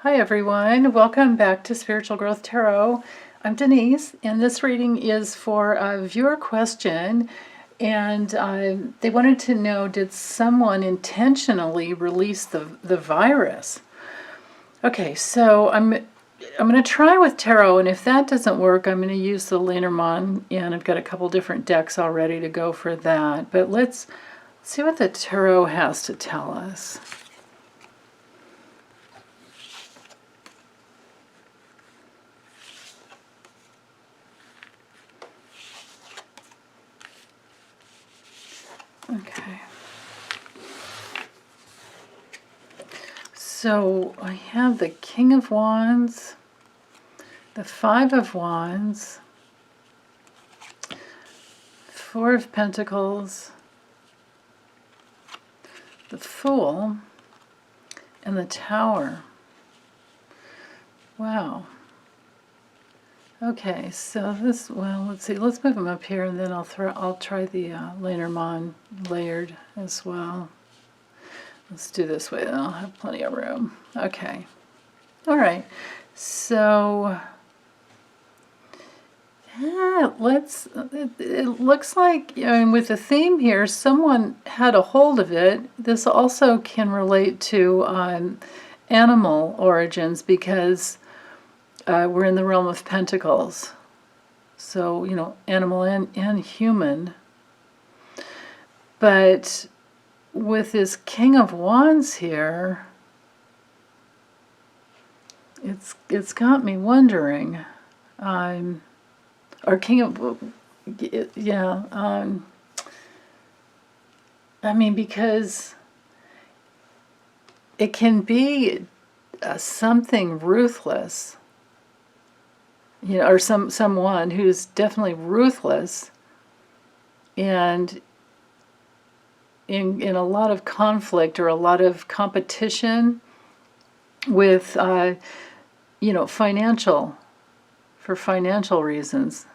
Hi everyone, welcome back to Spiritual Growth Tarot. I'm Denise, and this reading is for a viewer question, and they wanted to know, did someone intentionally release the virus? Okay, so I'm going to try with tarot, and if that doesn't work, I'm going to use the Lenormand, and I've got a couple different decks all ready to go for that. But let's see what the tarot has to tell us. Okay. So I have the King of Wands, the Five of Wands, Four of Pentacles, the Fool, and the Tower. Wow. Okay, so this, well, let's see, let's move them up here, and then I'll try the Lenormand layered as well. Let's do this way, then I'll have plenty of room. Okay. All right. So it looks like, with the theme here, someone had a hold of it. This also can relate to animal origins, because we're in the realm of Pentacles. So, animal and human. But with this King of Wands here, it's got me wondering, or King of, yeah, because it can be something ruthless, or someone who's definitely ruthless, and in a lot of conflict or a lot of competition with, for financial reasons.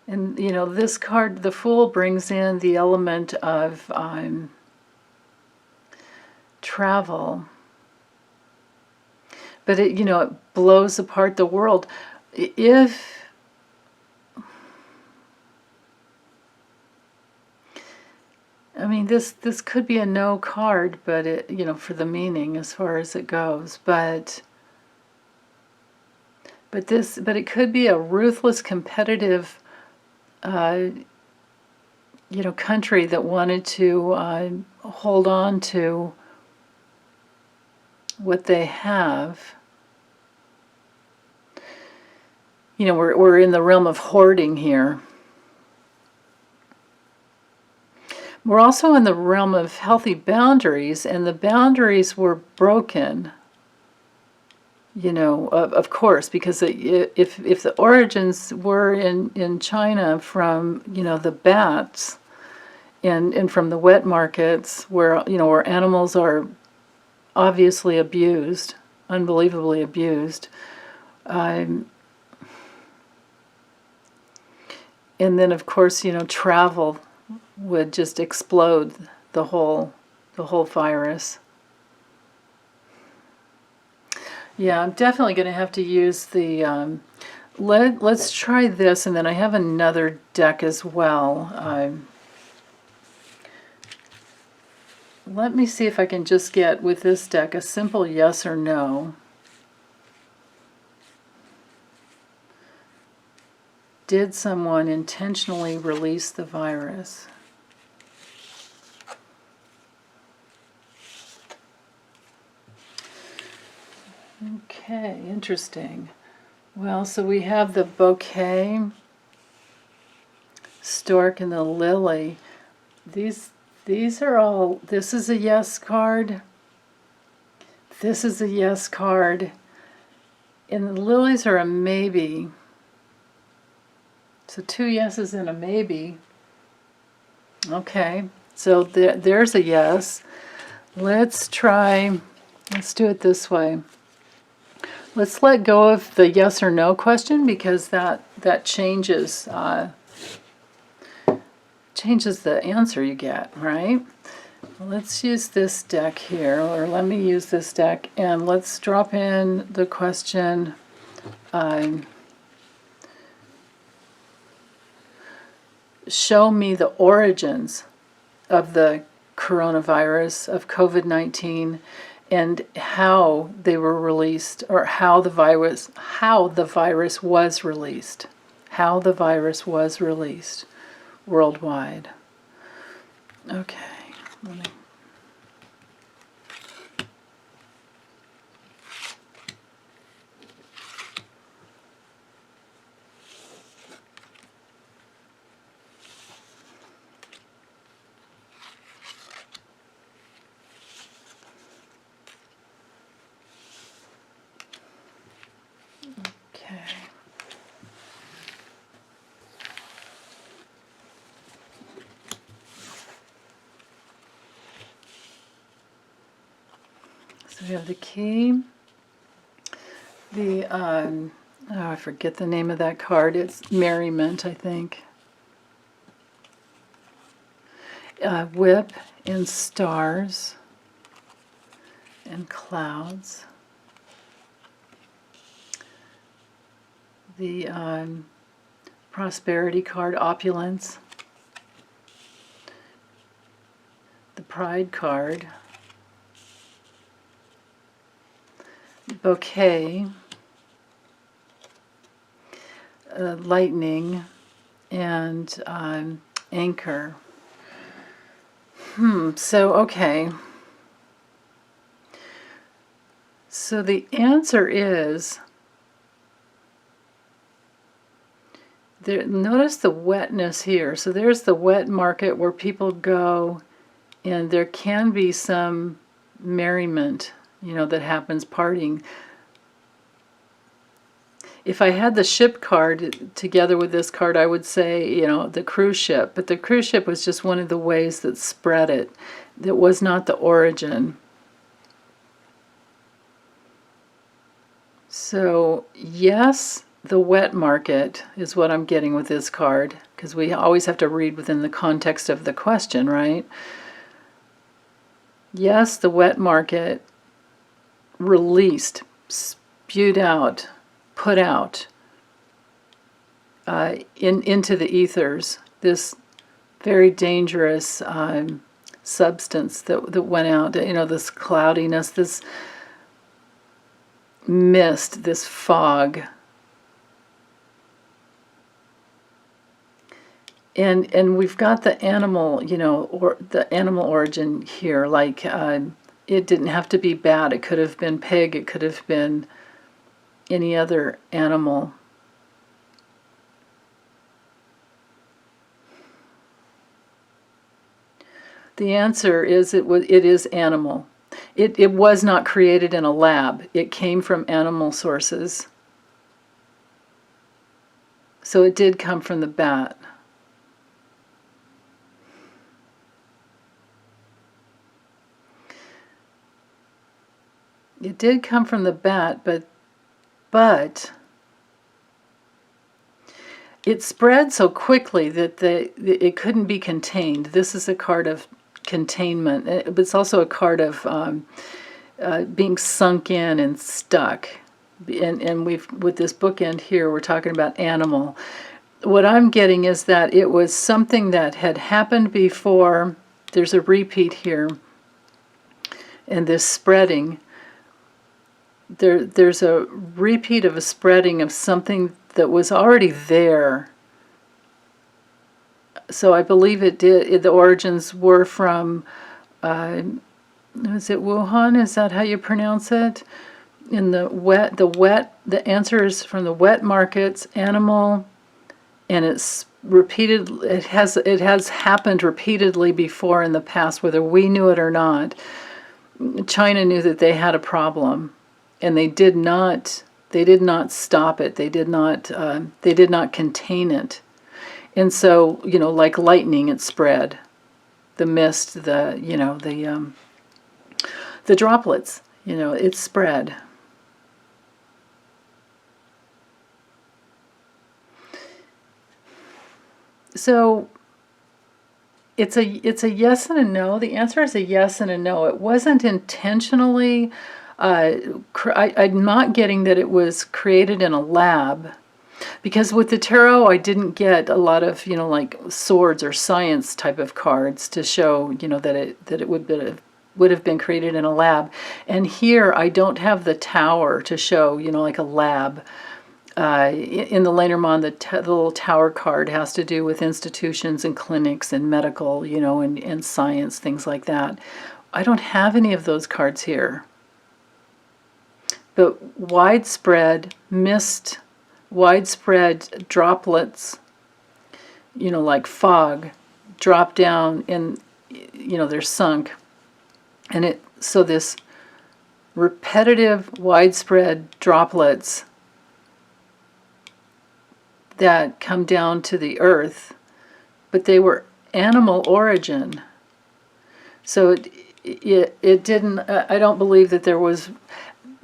And, this card, the Fool, brings in the element of travel. But it blows apart the world. This could be a no card, but for the meaning as far as it goes. But it could be a ruthless, competitive, country that wanted to hold on to what they have. We're in the realm of hoarding here. We're also in the realm of healthy boundaries, and the boundaries were broken. Of course, because if the origins were in China from, the bats, and from the wet markets where, where animals are obviously abused, unbelievably abused, and then of course, travel would just explode the whole virus. Yeah, I'm definitely going to have to use the, let's try this, and then I have another deck as well. Let me see if I can just get, with this deck, a simple yes or no. Did someone intentionally release the virus? Okay, interesting. Well, so we have the bouquet, stork, and the lily. These are all, this is a yes card. This is a yes card. And the lilies are a maybe. So 2 yeses and a maybe. Okay, so there's a yes. Let's do it this way. Let's let go of the yes or no question, because that changes changes the answer you get, right? Let's use this deck here, or let me use this deck, and let's drop in the question, show me the origins of the coronavirus, of COVID-19, and how they were released, or how the virus was released. How the virus was released worldwide. Okay. Okay. So we have the key. The, I forget the name of that card. It's Merriment, I think. Whip and stars and clouds. The prosperity card, opulence. The pride card. Bouquet. Lightning. And anchor. So, okay. So the answer is, there, notice the wetness here. So there's the wet market where people go, and there can be some merriment, you know, that happens, partying. If I had the ship card together with this card, I would say, you know, the cruise ship. But the cruise ship was just one of the ways that spread it. That was not the origin. So, yes, the wet market is what I'm getting with this card, because we always have to read within the context of the question, right? Yes, the wet market released, spewed out, put out into the ethers this very dangerous substance that went out, you know, this cloudiness, this mist, this fog. And we've got the animal, you know, or the animal origin here. Like, it didn't have to be bat. It could have been pig. It could have been any other animal. The answer is it is animal. It was not created in a lab. It came from animal sources. So it did come from the bat. It did come from the bat, but it spread so quickly that it couldn't be contained. This is a card of containment, but it's also a card of being sunk in and stuck. And we've, with this bookend here, we're talking about animal. What I'm getting is that it was something that had happened before. There's a repeat here, and this spreading. There's a repeat of a spreading of something that was already there. So I believe it did. The origins were from, is it Wuhan? Is that how you pronounce it? In the answer is from the wet markets, animal, and it's repeated. It has happened repeatedly before in the past, whether we knew it or not. China knew that they had a problem, and they did not stop it. They did not contain it. And so, you know, like lightning, it spread. The mist, the droplets, you know, it spread. So it's a yes and a no. The answer is a yes and a no. It wasn't intentionally. I'm not getting that it was created in a lab, because with the tarot, I didn't get a lot of, like swords or science type of cards to show, that it would have been created in a lab. And here I don't have the tower to show, like a lab. In the Lenormand, the little tower card has to do with institutions and clinics and medical, and science, things like that. I don't have any of those cards here. But widespread mist, widespread droplets, like fog, drop down and, they're sunk. And so this repetitive, widespread droplets that come down to the earth, but they were animal origin. So it didn't, I don't believe that there was,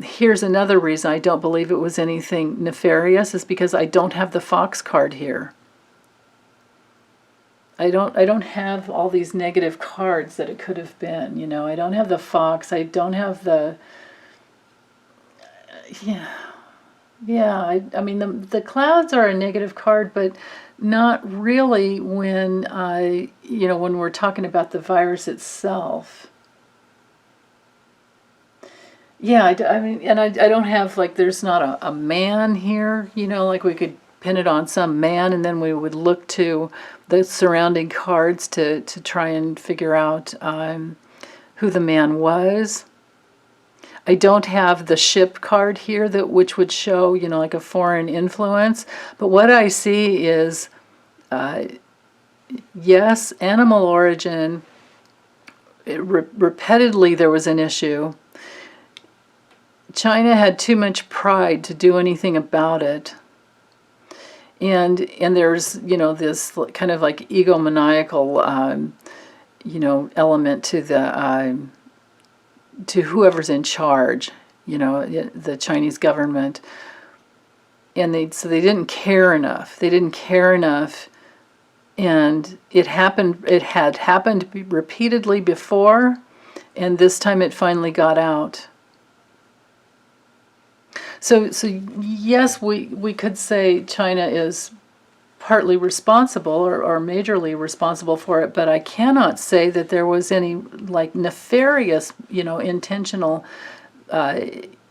here's another reason I don't believe it was anything nefarious, is because I don't have the fox card here. I don't have all these negative cards that it could have been, I don't have the fox, I don't have the, I mean, the clouds are a negative card, but not really when, when we're talking about the virus itself. Yeah, I mean, and I don't have, like, there's not a man here, like we could pin it on some man, and then we would look to the surrounding cards to try and figure out who the man was. I don't have the ship card here, which would show, like a foreign influence. But what I see is, yes, animal origin. Repeatedly there was an issue. China had too much pride to do anything about it. And there's, this kind of like egomaniacal, element to the to whoever's in charge, the Chinese government. And so they didn't care enough. They didn't care enough. And it had happened repeatedly before, and this time it finally got out. So yes, we could say China is partly responsible or majorly responsible for it, but I cannot say that there was any like nefarious, intentional,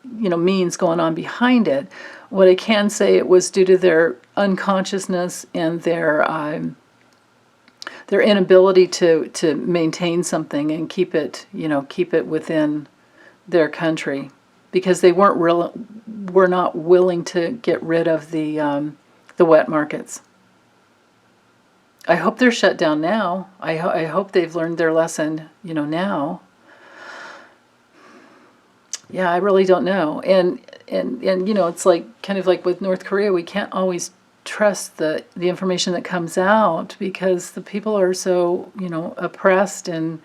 means going on behind it. What I can say, it was due to their unconsciousness and their inability to maintain something and keep it within their country, because they were not willing to get rid of the wet markets. I hope they're shut down now. I hope they've learned their lesson, now. Yeah, I really don't know. And it's like kind of like with North Korea, we can't always trust the information that comes out, because the people are so, oppressed, and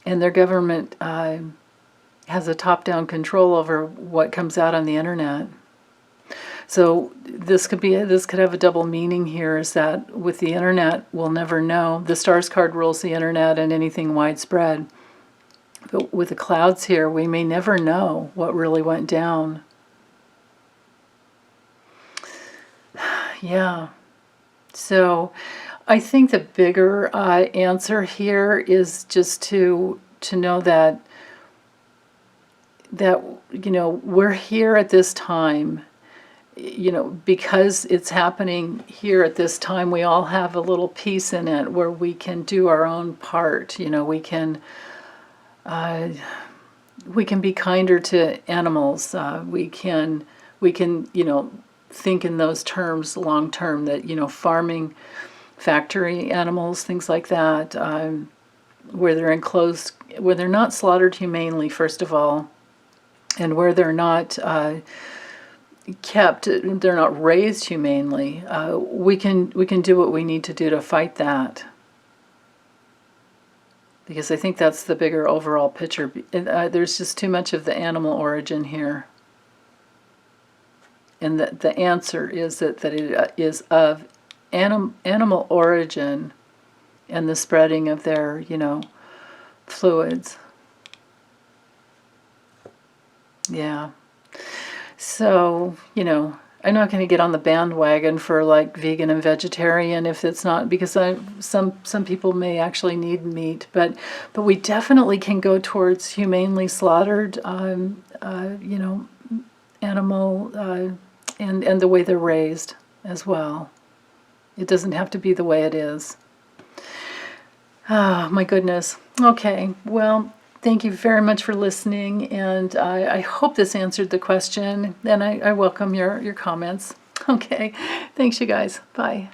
their government has a top-down control over what comes out on the internet. So this could have a double meaning here, is that with the internet, we'll never know. The stars card rules the internet and anything widespread. But with the clouds here, we may never know what really went down. Yeah. So I think the bigger answer here is just to know that we're here at this time, because it's happening here at this time. We all have a little piece in it where we can do our own part. We can be kinder to animals. We can think in those terms long term, that farming, factory animals, things like that, where they're enclosed, where they're not slaughtered humanely, first of all, and where they're not they're not raised humanely. We can do what we need to do to fight that, because I think that's the bigger overall picture. There's just too much of the animal origin here. And the answer is that it is of animal origin and the spreading of their, fluids. Yeah. So, I'm not going to get on the bandwagon for like vegan and vegetarian if it's not, because some people may actually need meat, but we definitely can go towards humanely slaughtered, animal, and the way they're raised as well. It doesn't have to be the way it is. Oh, my goodness. Okay, well, thank you very much for listening, and I hope this answered the question, and I welcome your comments. Okay, thanks, you guys. Bye.